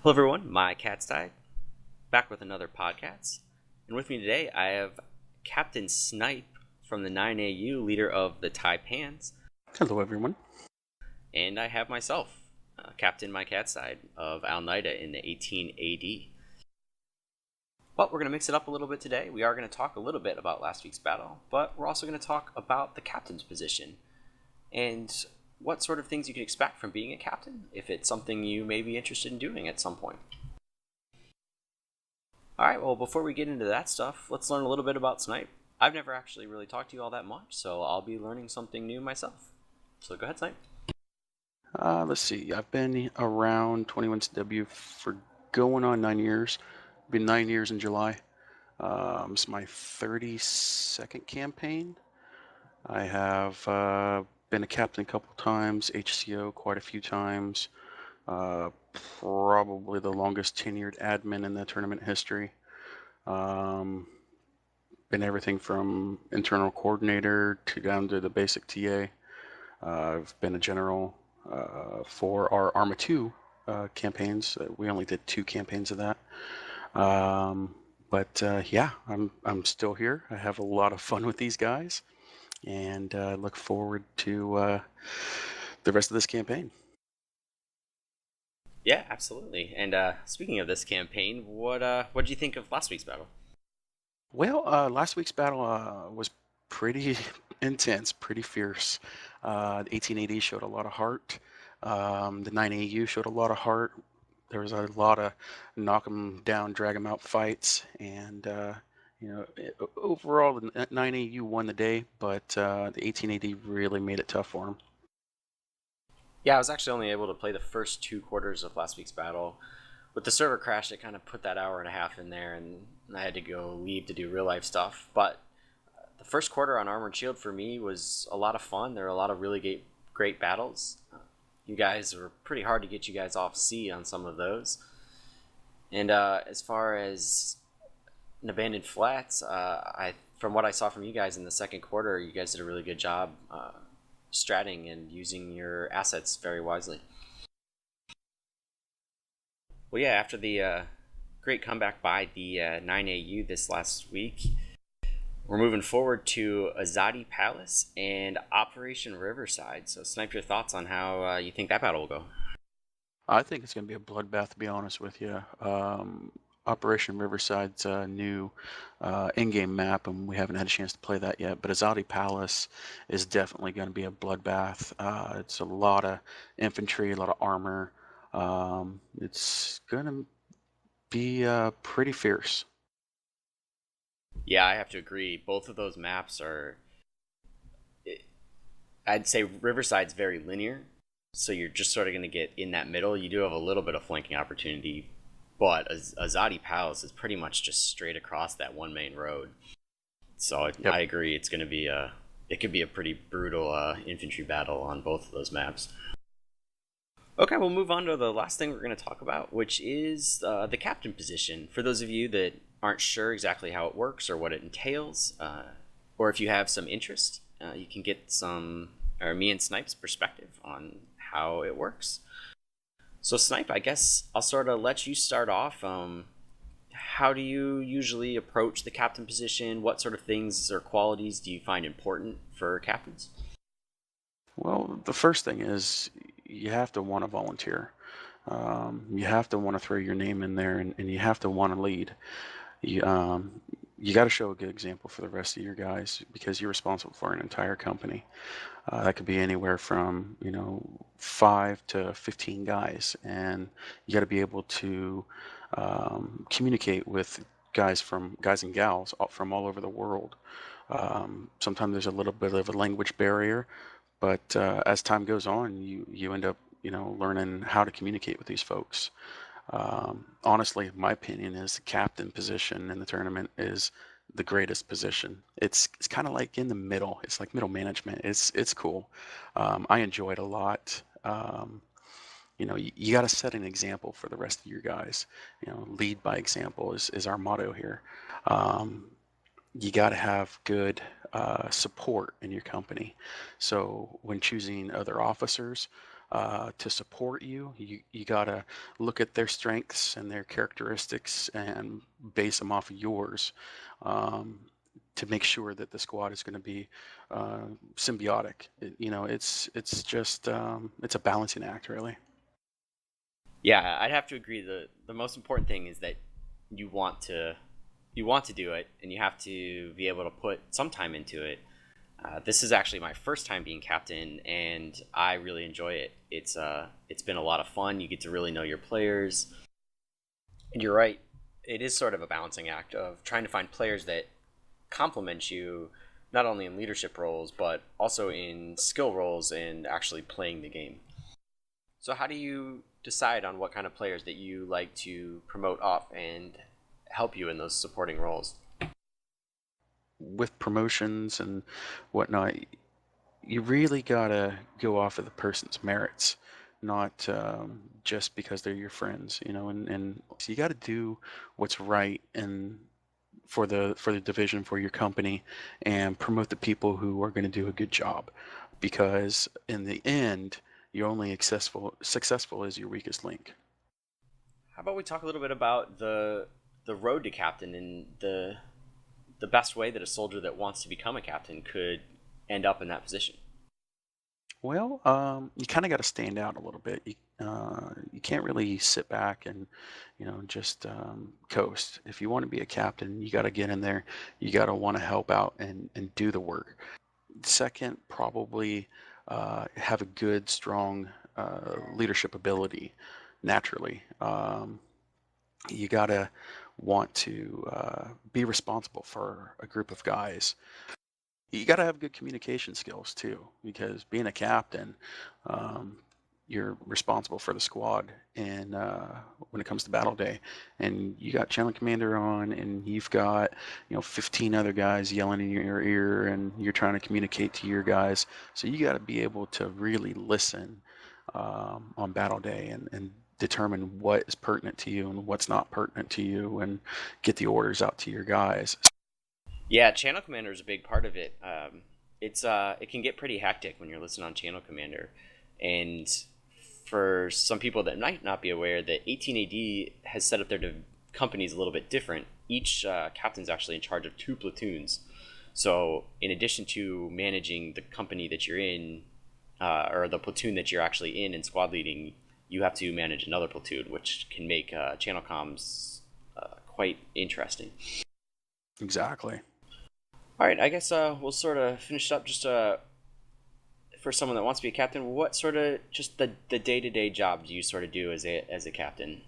Hello everyone, Mycatsdied, back with another podcast. And with me today I have Captain Snipe from the 9AU, leader of the Taipans. Hello, everyone. And I have myself, Captain Mycatsdied of Alnida in the 18 AD. But we're going to mix it up a little bit today. We are going to talk a little bit about last week's battle, but we're also going to talk about the captain's position and what sort of things you can expect from being a captain if it's something you may be interested in doing at some point. Alright, well, before we get into that stuff, let's learn a little bit about Snipe. I've never actually really talked to you all that much, so I'll be learning something new myself. So go ahead, Snipe. Let's see. I've been around 21CW for going on 9 years. Been 9 years in July. It's my 32nd campaign. I have been a captain a couple times, HCO quite a few times. Probably the longest tenured admin in the tournament history. Been everything from internal coordinator to down to the basic TA. I've been a general for our Arma 2 campaigns. We only did 2 campaigns of that. Yeah, I'm still here. I have a lot of fun with these guys, and look forward to the rest of this campaign. Yeah, absolutely. And speaking of this campaign, what did you think of last week's battle? Well, last week's battle was pretty intense, pretty fierce. The 1880 showed a lot of heart. The 9AU showed a lot of heart. There was a lot of knock 'em down, drag 'em out fights, and overall the 9AU won the day, but the 1880 really made it tough for him. Yeah, I was actually only able to play the first 2 quarters of last week's battle. With the server crash, it kind of put that hour and a half in there, and I had to go leave to do real life stuff. But the first quarter on Armored Shield for me was a lot of fun. There were a lot of really great battles. You guys were pretty hard to get you guys off C on some of those. And as far as an abandoned flats, from what I saw from you guys in the second quarter, you guys did a really good job stratting and using your assets very wisely. Well, yeah, after the great comeback by the 9AU this last week, we're moving forward to Azadi Palace and Operation Riverside. So, Snipe, your thoughts on how you think that battle will go? I think it's going to be a bloodbath, to be honest with you. Operation Riverside's a new in-game map, and we haven't had a chance to play that yet. But Azadi Palace is definitely going to be a bloodbath. It's a lot of infantry, a lot of armor. It's going to be pretty fierce. Yeah, I have to agree. Both of those maps are. I'd say Riverside's very linear, so you're just sort of going to get in that middle. You do have a little bit of flanking opportunity, but Azadi Palace is pretty much just straight across that one main road. So Yep. I agree. It's going to be it could be a pretty brutal infantry battle on both of those maps. Okay, we'll move on to the last thing we're going to talk about, which is the captain position. For those of you that aren't sure exactly how it works or what it entails, or if you have some interest, you can get me and Snipe's perspective on how it works. So, Snipe, I guess I'll sort of let you start off. How do you usually approach the captain position? What sort of things or qualities do you find important for captains? Well, the first thing is you have to want to volunteer. You have to want to throw your name in there, and you have to want to lead. You, um, you got to show a good example for the rest of your guys because you're responsible for an entire company. That could be anywhere from 5 to 15 guys, and you got to be able to communicate with guys and gals from all over the world. Sometimes there's a little bit of a language barrier, but as time goes on, you end up learning how to communicate with these folks. Honestly, my opinion is the captain position in the tournament is the greatest position. It's kind of like in the middle. It's like middle management. It's cool. I enjoy it a lot. You got to set an example for the rest of your guys. Lead by example is our motto here. Um, you got to have good support in your company. So when choosing other officers, to support you. You gotta look at their strengths and their characteristics and base them off of yours, um, to make sure that the squad is going to be symbiotic. It's just it's a balancing act, really. Yeah, I'd have to agree. The most important thing is that you want to you want to do it, and you have to be able to put some time into it. This is actually my first time being captain, and I really enjoy it. It's been a lot of fun. You get to really know your players, and you're right. It is sort of a balancing act of trying to find players that complement you, not only in leadership roles but also in skill roles and actually playing the game. So how do you decide on what kind of players that you like to promote up and help you in those supporting roles? With promotions and whatnot, you really gotta go off of the person's merits, not just because they're your friends, and so you gotta do what's right and for the division, for your company, and promote the people who are going to do a good job, because in the end, you're only successful as your weakest link. How about we talk a little bit about the road to captain and the best way that a soldier that wants to become a captain could end up in that position? Well, you kind of got to stand out a little bit. You can't really sit back and, just coast. If you want to be a captain, you got to get in there. You got to want to help out and do the work. Second, probably have a good, strong leadership ability naturally. You got to want to be responsible for a group of guys. You got to have good communication skills too, because being a captain, um, you're responsible for the squad. And when it comes to battle day, and you got channel commander on, and you've got 15 other guys yelling in your ear, and you're trying to communicate to your guys. So you got to be able to really listen on battle day and determine what is pertinent to you and what's not pertinent to you, and get the orders out to your guys. Yeah, channel commander is a big part of it. It can get pretty hectic when you're listening on channel commander, and for some people that might not be aware, that 18AD has set up their companies a little bit different. Each captain's actually in charge of 2 platoons. So in addition to managing the company that you're in, or the platoon that you're actually in and squad leading, you have to manage another platoon, which can make channel comms quite interesting. Exactly. All right, I guess we'll sort of finish up. Just for someone that wants to be a captain, what sort of just the day to day job do you sort of do as a captain?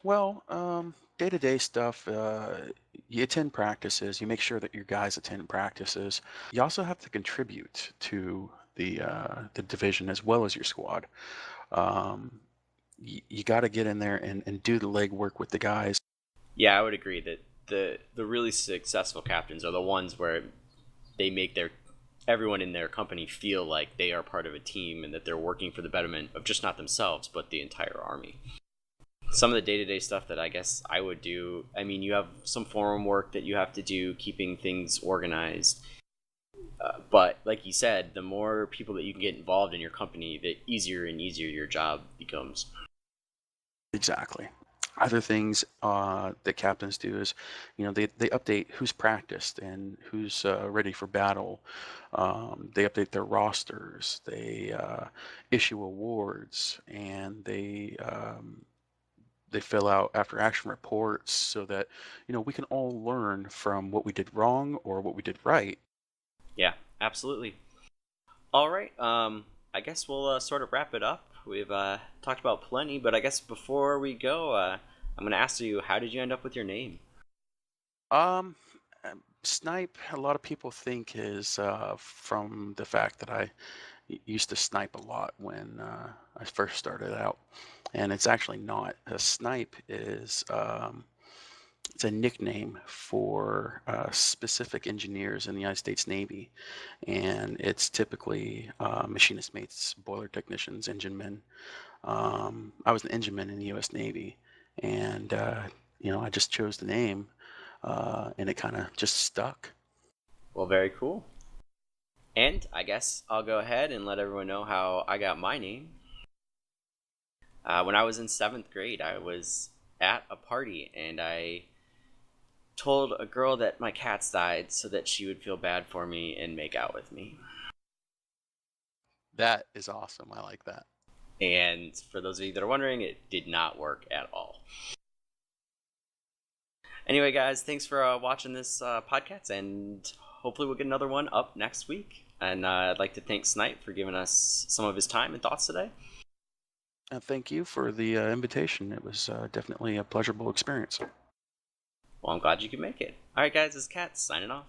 Well, day-to-day stuff, you attend practices, you make sure that your guys attend practices. You also have to contribute to the division as well as your squad. Um, you got to get in there and do the legwork with the guys. Yeah, I would agree that the really successful captains are the ones where they make their everyone in their company feel like they are part of a team and that they're working for the betterment of just not themselves but the entire army. Some of the day-to-day stuff that I guess I would do, I mean, you have some forum work that you have to do, keeping things organized. But like you said, the more people that you can get involved in your company, the easier and easier your job becomes. Exactly. Other things that captains do is, they update who's practiced and who's ready for battle. They update their rosters. They issue awards, and they fill out after action reports, so that we can all learn from what we did wrong or what we did right. Yeah, absolutely. All right. I guess we'll sort of wrap it up. We've talked about plenty, but I guess before we go, I'm going to ask you, how did you end up with your name? um Snipe, a lot of people think, is from the fact that I used to snipe a lot when I first started out, and it's actually not. A snipe is it's a nickname for specific engineers in the United States Navy, and it's typically machinist mates, boiler technicians, engine men. I was an engine man in the U.S. Navy, and I just chose the name, and it kind of just stuck. Well, very cool. And I guess I'll go ahead and let everyone know how I got my name. When I was in seventh grade, I was at a party and I told a girl that my cats died so that she would feel bad for me and make out with me. That is awesome. I like that. And for those of you that are wondering, it did not work at all. Anyway, guys, thanks for watching this podcast, and hopefully we'll get another one up next week. And I'd like to thank Snipe for giving us some of his time and thoughts today. And thank you for the invitation. It was definitely a pleasurable experience. Well, I'm glad you could make it. All right, guys, this is Kat signing off.